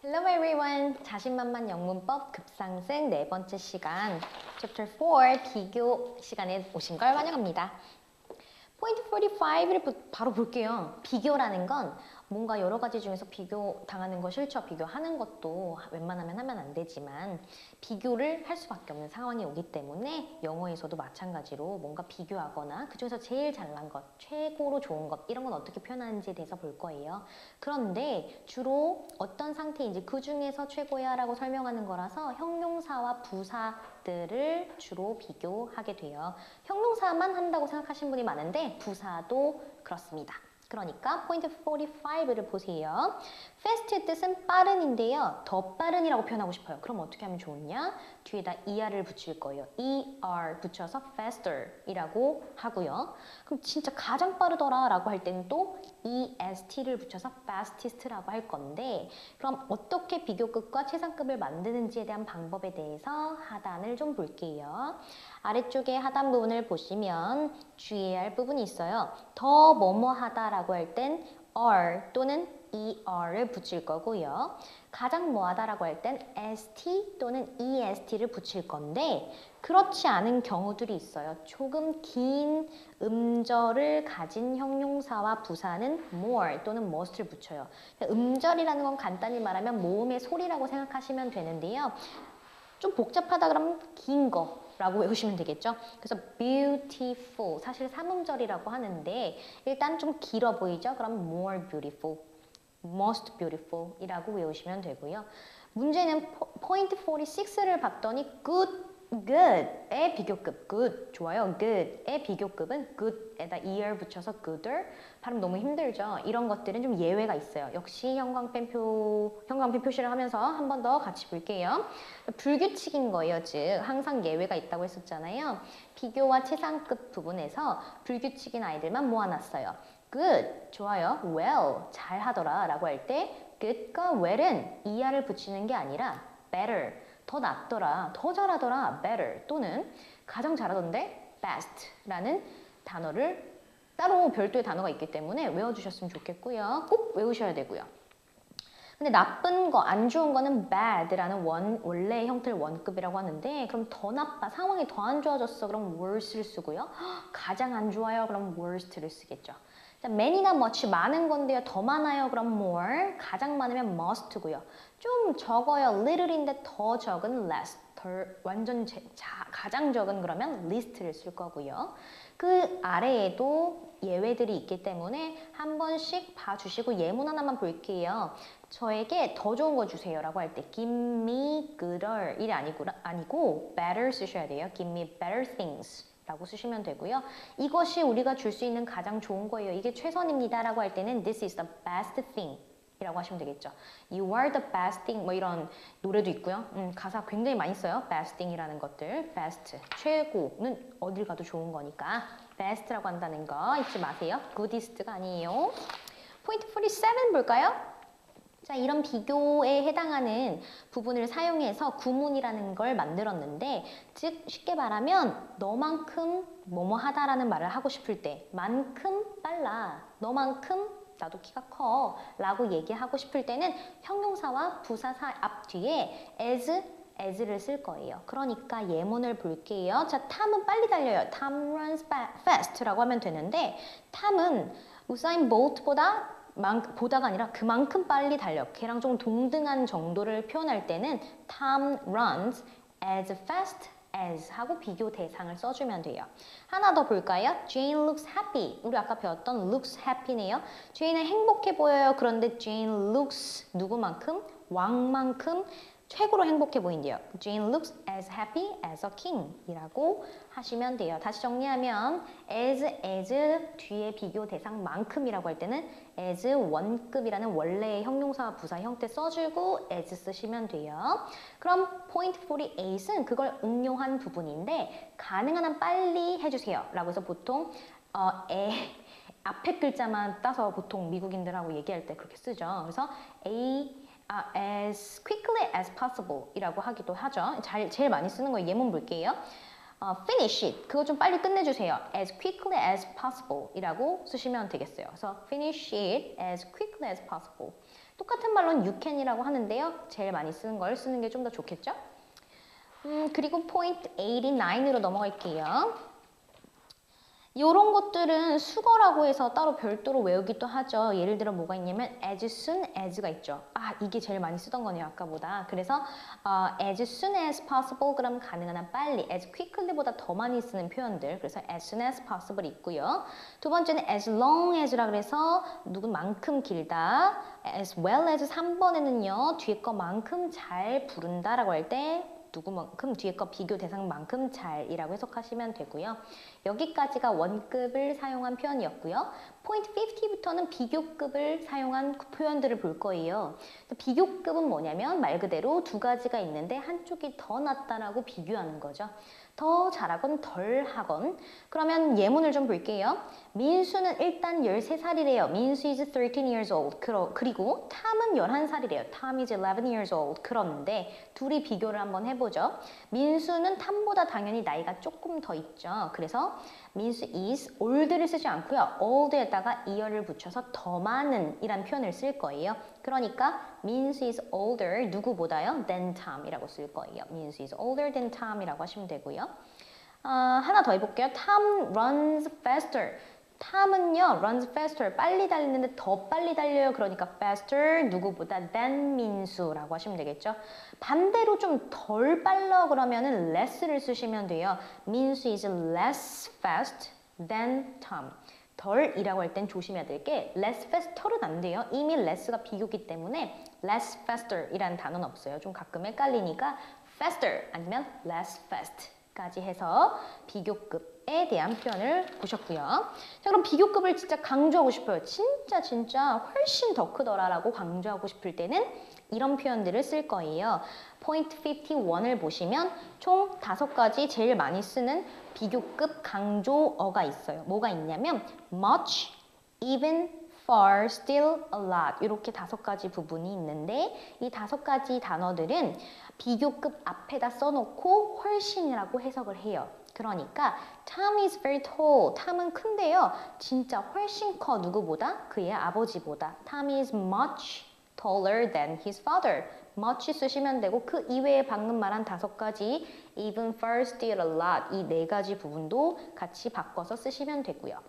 Hello everyone! 자신만만 영문법 급상승 네 번째 시간 Chapter 4 비교 시간에 오신 걸 환영합니다. 포인트 45를 바로 볼게요. 비교라는 건 뭔가 여러 가지 중에서 비교 당하는 거 싫죠. 비교하는 것도 웬만하면 하면 안 되지만 비교를 할 수밖에 없는 상황이 오기 때문에 영어에서도 마찬가지로 뭔가 비교하거나 그중에서 제일 잘난 것, 최고로 좋은 것 이런 건 어떻게 표현하는지에 대해서 볼 거예요. 그런데 주로 어떤 상태인지 그 중에서 최고야 라고 설명하는 거라서 형용사와 부사들을 주로 비교하게 돼요. 형용사만 한다고 생각하시는 분이 많은데 부사도 그렇습니다. 그러니까 포인트 45를 보세요. fast의 뜻은 빠른인데요. 더 빠른이라고 표현하고 싶어요. 그럼 어떻게 하면 좋으냐? 뒤에다 er를 붙일 거예요. er 붙여서 faster 이라고 하고요. 그럼 진짜 가장 빠르더라 라고 할 때는 또 est를 붙여서 fastest라고 할 건데 그럼 어떻게 비교급과 최상급을 만드는지에 대한 방법에 대해서 하단을 좀 볼게요. 아래쪽에 하단 부분을 보시면 주의해야 할 부분이 있어요. 더 뭐뭐 하다라고 할 땐 r 또는 er를 붙일 거고요. 가장 뭐하다라고 할 땐 st 또는 est를 붙일 건데 그렇지 않은 경우들이 있어요. 조금 긴 음절을 가진 형용사와 부사는 more 또는 must를 붙여요. 음절이라는 건 간단히 말하면 모음의 소리라고 생각하시면 되는데요. 좀 복잡하다 그러면 긴 거라고 외우시면 되겠죠. 그래서 beautiful 사실 삼음절이라고 하는데 일단 좀 길어 보이죠. 그럼 more beautiful, most beautiful 이라고 외우시면 되고요. 문제는 포인트 46를 봤더니 good의 비교급 good 좋아요. good의 비교급은 good에다 er 붙여서 gooder 발음 너무 힘들죠. 이런 것들은 좀 예외가 있어요. 역시 형광펜 표시를 하면서 한 번 더 같이 볼게요. 불규칙인 거예요. 즉 항상 예외가 있다고 했었잖아요. 비교와 최상급 부분에서 불규칙인 아이들만 모아놨어요. good 좋아요. well 잘하더라 라고 할 때 good과 well은 er를 붙이는 게 아니라 better 더 낫더라, 더 잘하더라, better 또는 가장 잘하던데 best라는 단어를 따로 별도의 단어가 있기 때문에 외워주셨으면 좋겠고요. 꼭 외우셔야 되고요. 근데 나쁜 거, 안 좋은 거는 bad라는 원래 형태를 원급이라고 하는데 그럼 더 나빠, 상황이 더 안 좋아졌어 그럼 worse를 쓰고요. 가장 안 좋아요 그럼 worst를 쓰겠죠. many나 much 많은 건데요. 더 많아요. 그럼 more. 가장 많으면 must고요. 좀 적어요. little인데 더 적은 less. 완전 가장 적은 그러면 least를 쓸 거고요. 그 아래에도 예외들이 있기 때문에 한 번씩 봐주시고 예문 하나만 볼게요. 저에게 더 좋은 거 주세요 라고 할 때 give me gooder 이게 아니고 better 쓰셔야 돼요. give me better things. 라고 쓰시면 되고요. 이것이 우리가 줄 수 있는 가장 좋은 거예요. 이게 최선입니다 라고 할 때는 This is the best thing 이라고 하시면 되겠죠. You are the best thing 뭐 이런 노래도 있고요. 가사 굉장히 많이 써요. best thing 이라는 것들. best, 최고는 어딜 가도 좋은 거니까 best라고 한다는 거 잊지 마세요. goodest가 아니에요. 포인트 47 볼까요? 자, 이런 비교에 해당하는 부분을 사용해서 구문이라는 걸 만들었는데 즉 쉽게 말하면 너만큼 뭐뭐 하다라는 말을 하고 싶을 때 만큼 빨라, 너만큼 나도 키가 커 라고 얘기하고 싶을 때는 형용사와 부사사 앞뒤에 as를 쓸 거예요. 그러니까 예문을 볼게요. 자, 탐은 빨리 달려요. Tom runs fast 라고 하면 되는데 탐은 우사인 볼트보다 보다가 아니라 그만큼 빨리 달려. 걔랑 좀 동등한 정도를 표현할 때는 Tom runs as fast as 하고 비교 대상을 써주면 돼요. 하나 더 볼까요? Jane looks happy. 우리 아까 배웠던 looks happy네요. Jane은 행복해 보여요. 그런데 Jane looks 누구만큼? 왕만큼 최고로 행복해 보인대요. Jane looks as happy as a king 이라고 하시면 돼요. 다시 정리하면 as 뒤에 비교 대상만큼이라고 할 때는 as 원급이라는 원래의 형용사와 부사 형태 써주고 as 쓰시면 돼요. 그럼 point 48은 그걸 응용한 부분인데 가능한 한 빨리 해주세요. 라고 해서 보통 앞에 글자만 따서 보통 미국인들하고 얘기할 때 그렇게 쓰죠. 그래서 as quickly as possible 이라고 하기도 하죠. 제일 많이 쓰는 거 예문 볼게요. finish it. 그거 좀 빨리 끝내주세요. as quickly as possible 이라고 쓰시면 되겠어요. 그래서 finish it as quickly as possible. 똑같은 말로는 you can이라고 하는데요. 제일 많이 쓰는 걸 쓰는 게 좀 더 좋겠죠? 그리고 포인트 89으로 넘어갈게요. 이런 것들은 수거라고 해서 따로 별도로 외우기도 하죠. 예를 들어 뭐가 있냐면 as soon as가 있죠. 아, 이게 제일 많이 쓰던 거네요, 아까보다. 그래서 as soon as possible 그럼 가능한 한 빨리, as quickly보다 더 많이 쓰는 표현들. 그래서 as soon as possible 있고요. 두 번째는 as long as라 그래서 누구만큼 길다. as well as 3번에는요. 뒤에 거만큼 잘 부른다라고 할 때 누구만큼 뒤에 거 비교 대상만큼 잘이라고 해석하시면 되고요. 여기까지가 원급을 사용한 표현이었고요. 포인트 50부터는 비교급을 사용한 표현들을 볼 거예요. 비교급은 뭐냐면 말 그대로 두 가지가 있는데 한쪽이 더 낫다라고 비교하는 거죠. 더 잘하건 덜 하건. 그러면 예문을 좀 볼게요. 민수는 일단 13살이래요. 민수 is 13 years old. 그리고 탐은 11살이래요. Tom is 11 years old. 그런데 둘이 비교를 한번 해보죠. 민수는 탐보다 당연히 나이가 조금 더 있죠. 그래서 민수 is older를 쓰지 않고요. old에다가 이어를 붙여서 더 많은 이란 표현을 쓸 거예요. 그러니까 민수 is older 누구보다요? than Tom 이라고 쓸 거예요. 민수 is older than Tom 이라고 하시면 되고요. 하나 더 해볼게요. Tom runs faster. 탐은요, runs faster, 빨리 달리는데 더 빨리 달려요. 그러니까 faster, 누구보다 than 민수라고 하시면 되겠죠. 반대로 좀 덜 빨라 그러면은 less를 쓰시면 돼요. 민수 is less fast than Tom. 덜이라고 할 땐 조심해야 될 게 less faster는 안 돼요. 이미 less가 비교기 때문에 less faster 이라는 단어는 없어요. 좀 가끔 헷갈리니까 faster 아니면 less fast 까지 해서 비교급에 대한 표현을 보셨고요. 자, 그럼 비교급을 진짜 강조하고 싶어요. 진짜 훨씬 더 크더라라고 강조하고 싶을 때는 이런 표현들을 쓸 거예요. 포인트 51을 보시면 총 5가지 제일 많이 쓰는 비교급 강조어가 있어요. 뭐가 있냐면 much, even, far, still, a lot 이렇게 5가지 부분이 있는데 이 5가지 단어들은 비교급 앞에다 써놓고 훨씬이라고 해석을 해요. 그러니까 Tom is very tall. 탐은 큰데요. 진짜 훨씬 커 누구보다? 그의 아버지보다. Tom is much taller than his father. much 쓰시면 되고 그 이외에 방금 말한 5가지 even, far, still, a lot 이 4가지 부분도 같이 바꿔서 쓰시면 되고요.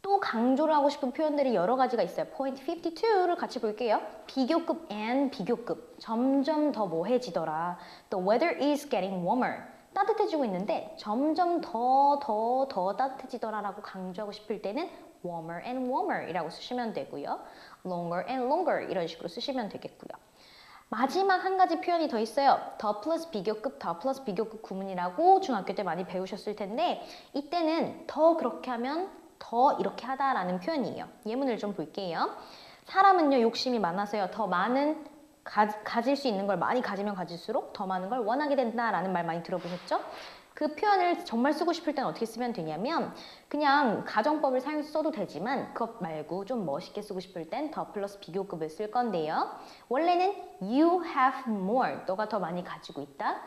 또 강조를 하고 싶은 표현들이 여러 가지가 있어요. 포인트 52를 같이 볼게요. 비교급 and 비교급. 점점 더 뭐해지더라. The weather is getting warmer. 따뜻해지고 있는데 점점 더 따뜻해지더라라고 강조하고 싶을 때는 warmer and warmer 이라고 쓰시면 되고요. longer and longer 이런 식으로 쓰시면 되겠고요. 마지막 한 가지 표현이 더 있어요. 더 플러스 비교급, 더 플러스 비교급 구문이라고 중학교 때 많이 배우셨을 텐데 이때는 더 그렇게 하면 더 이렇게 하다라는 표현이에요. 예문을 좀 볼게요. 사람은요 욕심이 많아서요 더 많은 가질 수 있는 걸 많이 가지면 가질수록 더 많은 걸 원하게 된다라는 말 많이 들어보셨죠? 그 표현을 정말 쓰고 싶을 때는 어떻게 쓰면 되냐면 그냥 가정법을 써도 되지만 그것 말고 좀 멋있게 쓰고 싶을 땐 더 플러스 비교급을 쓸 건데요. 원래는 you have more, 너가 더 많이 가지고 있다.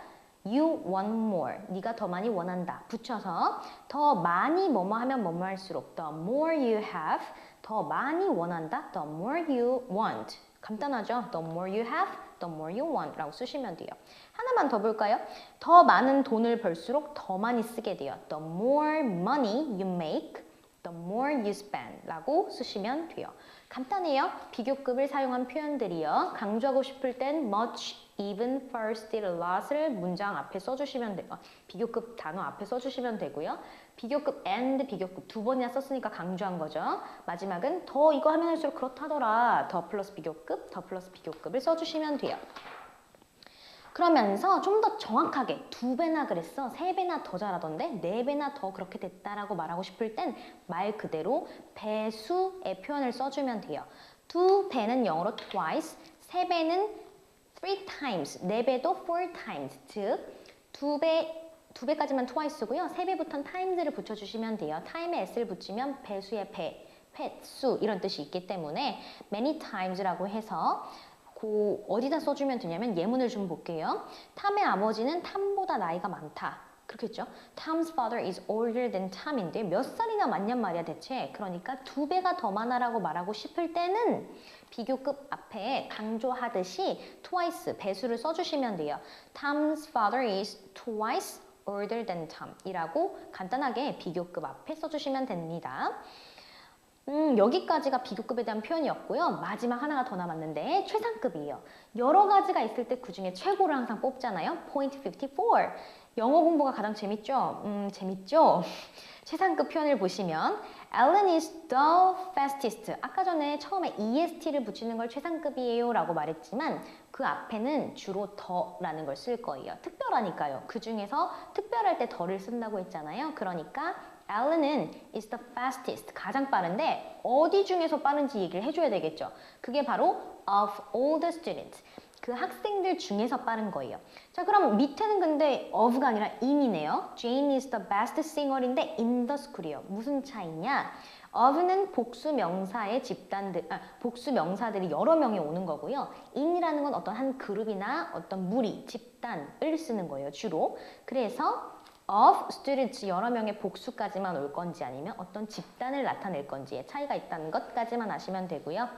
You want more. 네가 더 많이 원한다. 붙여서 더 많이 뭐뭐 하면 뭐뭐 할수록 the more you have, 더 많이 원한다. The more you want. 간단하죠? The more you have, the more you want 라고 쓰시면 돼요. 하나만 더 볼까요? 더 많은 돈을 벌수록 더 많이 쓰게 돼요. The more money you make, the more you spend 라고 쓰시면 돼요. 간단해요. 비교급을 사용한 표현들이요. 강조하고 싶을 땐 much, even, far, still, a lot을 문장 앞에 써주시면 돼요. 비교급 단어 앞에 써주시면 되고요. 비교급 and 비교급 2번이나 썼으니까 강조한 거죠. 마지막은 더 이거 하면 할수록 그렇다더라. 더 플러스 비교급, 더 플러스 비교급을 써주시면 돼요. 그러면서 좀 더 정확하게 2배나 그랬어, 3배나 더 잘하던데 4배나 더 그렇게 됐다라고 말하고 싶을 땐 말 그대로 배수의 표현을 써주면 돼요. 2배는 영어로 twice, 3배는 3times, 4배도 4times, 즉 2배까지만 twice고요. 3배부터는 times를 붙여주시면 돼요. time에 s를 붙이면 배수의 배, 횟수 이런 뜻이 있기 때문에 many times라고 해서 어디다 써주면 되냐면 예문을 좀 볼게요. 탐의 아버지는 탐보다 나이가 많다. 그렇겠죠? Tom's father is older than Tom인데 몇 살이나 많냔 말이야 대체. 그러니까 2배가 더 많아라고 말하고 싶을 때는 비교급 앞에 강조하듯이 twice, 배수를 써주시면 돼요. Tom's father is twice older than Tom 이라고 간단하게 비교급 앞에 써주시면 됩니다. 여기까지가 비교급에 대한 표현이었고요. 마지막 하나가 더 남았는데 최상급이에요. 여러 가지가 있을 때 그중에 최고를 항상 뽑잖아요. Point 54. 영어 공부가 가장 재밌죠? 재밌죠? 최상급 표현을 보시면 Ellen is the fastest. 아까 전에 처음에 EST를 붙이는 걸 최상급이에요 라고 말했지만 그 앞에는 주로 더라는 걸 쓸 거예요. 특별하니까요. 그 중에서 특별할 때 더를 쓴다고 했잖아요. 그러니까 Ellen은 is the fastest, 가장 빠른데 어디 중에서 빠른지 얘기를 해줘야 되겠죠. 그게 바로 of all the students, 그 학생들 중에서 빠른 거예요. 자, 그럼 밑에는 근데 of가 아니라 in이네요. Jane is the best singer인데 in the school이요. 무슨 차이냐? of는 복수 명사의 집단들, 복수 명사들이 여러 명이 오는 거고요. in이라는 건 어떤 한 그룹이나 어떤 무리, 집단을 쓰는 거예요, 주로. 그래서 of students 여러 명의 복수까지만 올 건지 아니면 어떤 집단을 나타낼 건지의 차이가 있다는 것까지만 아시면 되고요.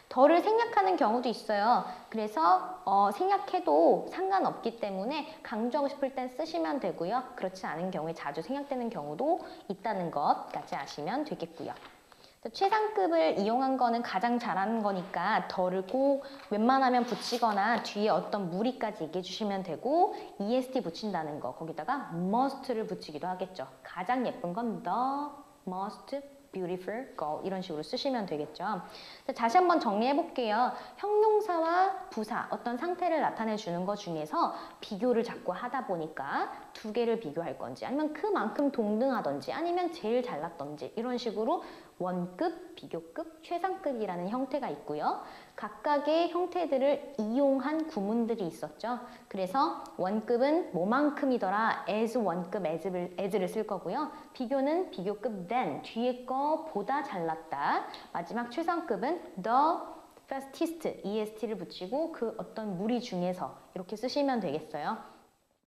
더를 생략하는 경우도 있어요. 그래서 생략해도 상관없기 때문에 강조하고 싶을 땐 쓰시면 되고요. 그렇지 않은 경우에 자주 생략되는 경우도 있다는 것까지 아시면 되겠고요. 최상급을 이용한 거는 가장 잘하는 거니까 더를 꼭 웬만하면 붙이거나 뒤에 어떤 무리까지 얘기해 주시면 되고 EST 붙인다는 거 거기다가 must를 붙이기도 하겠죠. 가장 예쁜 건 the most beautiful girl 이런 식으로 쓰시면 되겠죠. 다시 한번 정리해 볼게요. 형용사와 부사 어떤 상태를 나타내 주는 것 중에서 비교를 자꾸 하다 보니까 두 개를 비교할 건지 아니면 그만큼 동등하던지 아니면 제일 잘났던지 이런 식으로 원급, 비교급, 최상급이라는 형태가 있고요. 각각의 형태들을 이용한 구문들이 있었죠. 그래서 원급은 뭐만큼이더라, as 원급, as를 쓸 거고요. 비교는 비교급 than, 뒤에 거보다 잘났다. 마지막 최상급은 the fastest, est를 붙이고 그 어떤 무리 중에서 이렇게 쓰시면 되겠어요.